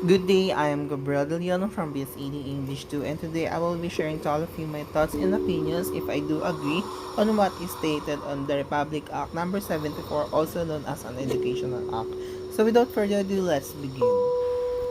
Good day, I am Gabriel De Leon from BS80 English 2, and today I will be sharing to all of you my thoughts and opinions if I do agree on what is stated on the Republic Act number 74, also known as an Educational Act. So without further ado, let's begin.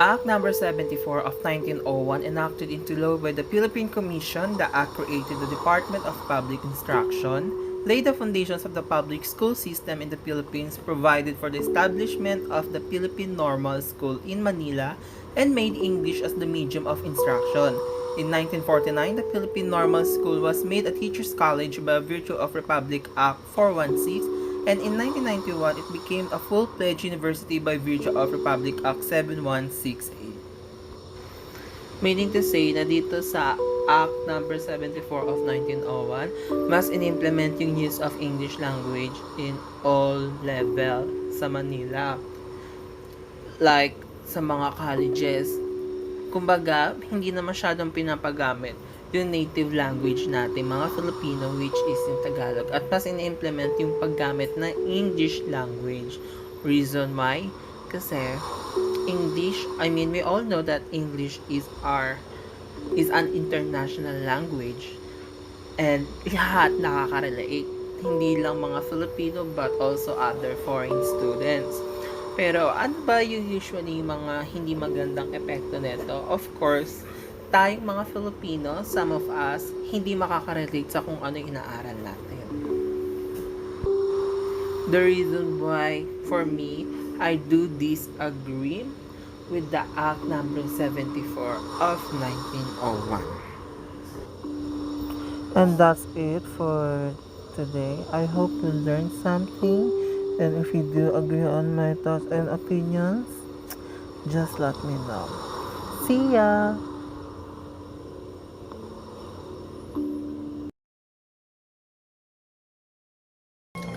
Act number 74 of 1901, enacted into law by the Philippine Commission. The act created the Department of Public Instruction, laid the foundations of the public school system in the Philippines, provided for the establishment of the Philippine Normal School in Manila, and made English as the medium of instruction. In 1949, the Philippine Normal School was made a teacher's college by virtue of Republic Act 416, and in 1991 it became a full-fledged university by virtue of Republic Act 7168. Meaning to say na dito sa Act number 74 of 1901, mas in-implement yung use of English language in all level sa Manila. Like sa mga colleges, kumbaga, hindi na masyadong pinapagamit yung native language natin, mga Filipino, which is yung Tagalog. At mas in-implement yung paggamit ng English language. Reason why? Kasi, we all know that English is an international language. And lahat nakaka-relate. Hindi lang mga Filipino, but also other foreign students. Pero ano ba yung usually mga hindi magandang epekto nito? Of course, tayong mga Filipino, some of us, hindi makaka-relate sa kung ano yung inaaral natin. The reason why, for me, I do disagree with the Act number 74 of 1901. And that's it for today. I hope you learned something. And if you do agree on my thoughts and opinions, just let me know. See ya!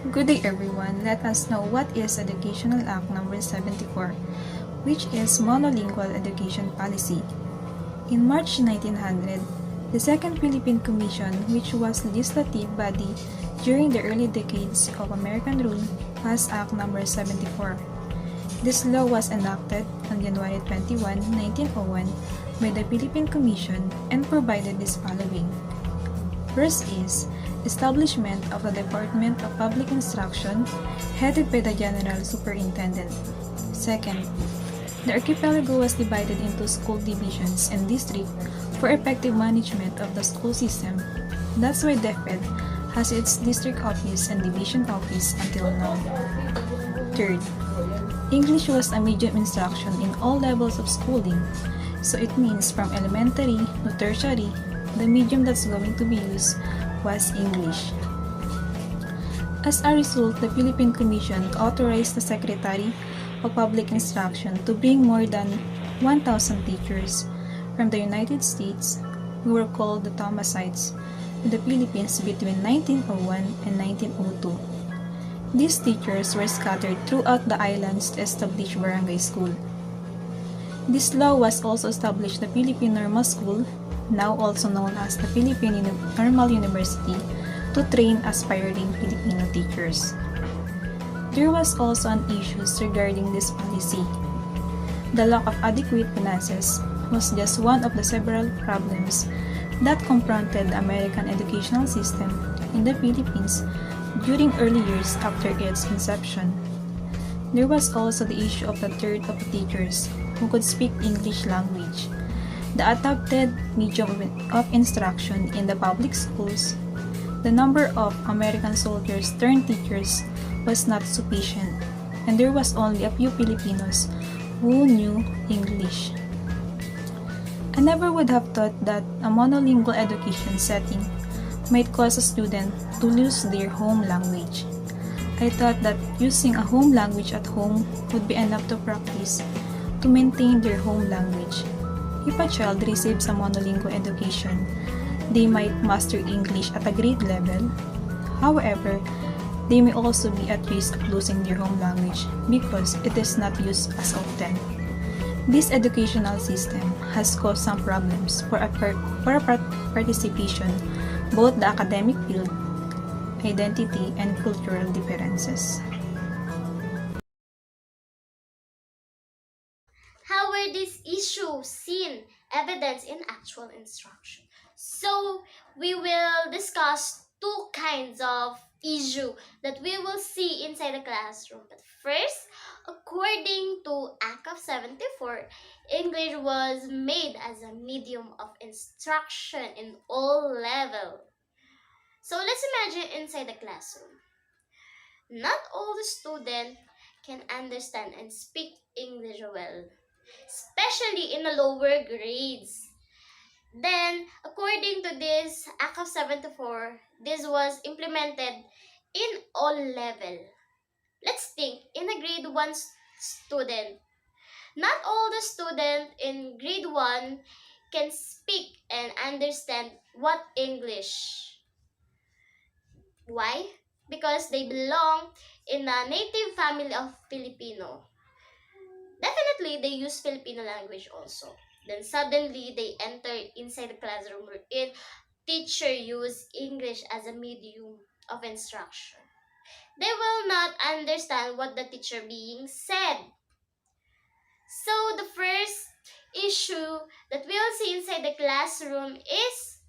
Good day everyone. Let us know what is Educational Act number 74, which is Monolingual Education Policy. In March 1900, the Second Philippine Commission, which was legislative body during the early decades of American rule, passed Act number 74. This law was enacted on January 21, 1901 by the Philippine Commission and provided this following. First is establishment of the Department of Public Instruction headed by the General Superintendent. Second, the archipelago was divided into school divisions and districts for effective management of the school system. That's why DepEd has its district office and division office until now. Third, English was a medium instruction in all levels of schooling, so it means from elementary to tertiary, the medium that's going to be used was English. As a result, the Philippine Commission authorized the Secretary of Public Instruction to bring more than 1,000 teachers from the United States, who were called the Thomasites, in the Philippines between 1901 and 1902. These teachers were scattered throughout the islands to establish barangay school. This law was also established the Philippine Normal School, now also known as the Philippine Normal University, to train aspiring Filipino teachers. There was also an issue regarding this policy. The lack of adequate finances was just one of the several problems that confronted the American educational system in the Philippines during early years after its inception. There was also the issue of the dearth of teachers who could speak English language. The adopted medium of instruction in the public schools, the number of American soldiers turned teachers was not sufficient, and there was only a few Filipinos who knew English. I never would have thought that a monolingual education setting might cause a student to lose their home language. I thought that using a home language at home would be enough to practice to maintain their home language. If a child receives a monolingual education, they might master English at a grade level. However, they may also be at risk of losing their home language because it is not used as often. This educational system has caused some problems for participation, both the academic field, identity, and cultural differences. How were these issue seen evidence in actual instruction. So we will discuss two kinds of issue that we will see inside the classroom. But first, according to Act of 74, English was made as a medium of instruction in all levels. So let's imagine inside the classroom. Not all the students can understand and speak English well, especially in the lower grades. Then, according to this Act of 74, this was implemented in all level. Let's think, in a grade 1 student, not all the students in grade 1 can speak and understand what English. Why? Because they belong in a native family of Filipino. Definitely, they use Filipino language also. Then suddenly, they enter inside the classroom wherein teacher use English as a medium of instruction. They will not understand what the teacher being said. So the first issue that we'll see inside the classroom is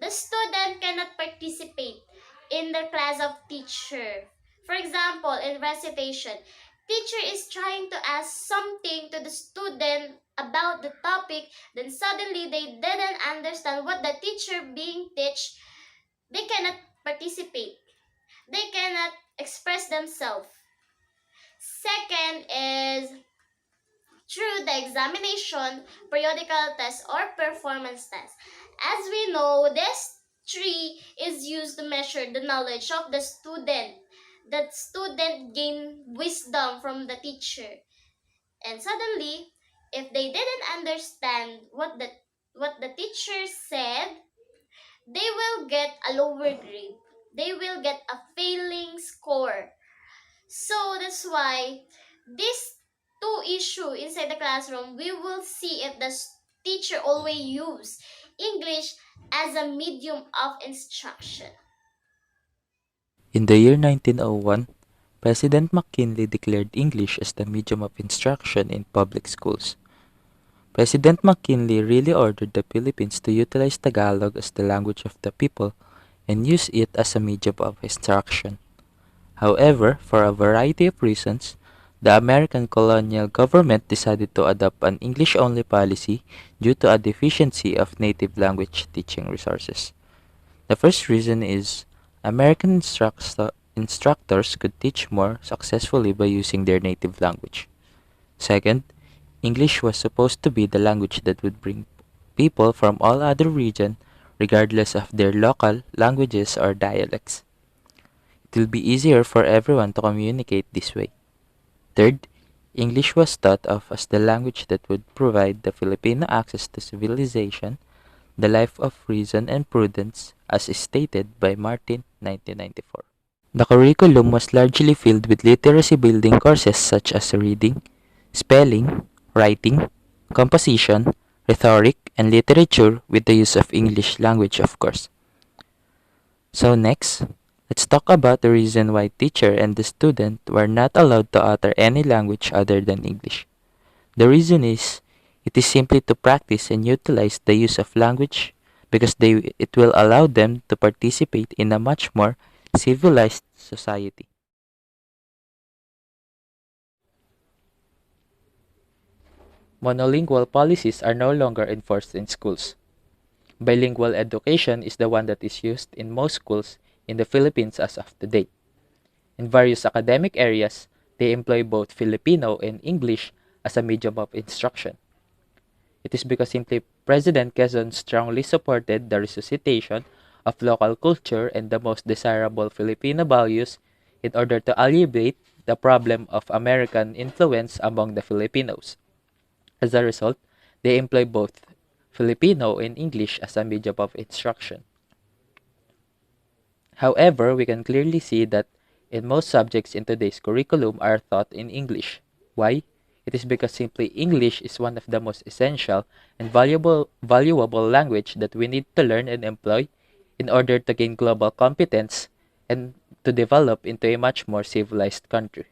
the student cannot participate in the class of teacher. For example, in recitation, teacher is trying to ask something to the student about the topic, then suddenly they didn't understand what the teacher being teach. They cannot participate. They cannot express themselves. Second is through the examination, periodical test, or performance test. As we know, this tree is used to measure the knowledge of the student. The student gain wisdom from the teacher. And suddenly, if they didn't understand what the teacher said, they will get a lower grade. They will get a failing score. So that's why these two issue inside the classroom, we will see if the teacher always use English as a medium of instruction. In the year 1901, President McKinley declared English as the medium of instruction in public schools. President McKinley really ordered the Philippines to utilize Tagalog as the language of the people and use it as a medium of instruction. However, for a variety of reasons, the American colonial government decided to adopt an English-only policy due to a deficiency of native language teaching resources. The first reason is American instructors could teach more successfully by using their native language. Second, English was supposed to be the language that would bring people from all other regions, regardless of their local languages or dialects. It will be easier for everyone to communicate this way. Third, English was thought of as the language that would provide the Filipino access to civilization, the life of reason and prudence, as stated by Martin, 1994. The curriculum was largely filled with literacy building courses such as reading, spelling, writing, composition, rhetoric, and literature with the use of English language, of course. So next, let's talk about the reason why teacher and the student were not allowed to utter any language other than English. The reason is, it is simply to practice and utilize the use of language because it will allow them to participate in a much more civilized society. Monolingual policies are no longer enforced in schools. Bilingual education is the one that is used in most schools in the Philippines as of today. In various academic areas, they employ both Filipino and English as a medium of instruction. It is because simply President Quezon strongly supported the resuscitation of local culture and the most desirable Filipino values in order to alleviate the problem of American influence among the Filipinos. As a result, they employ both Filipino and English as a medium of instruction. However, we can clearly see that in most subjects in today's curriculum are taught in English. Why? It is because simply English is one of the most essential and valuable language that we need to learn and employ in order to gain global competence and to develop into a much more civilized country.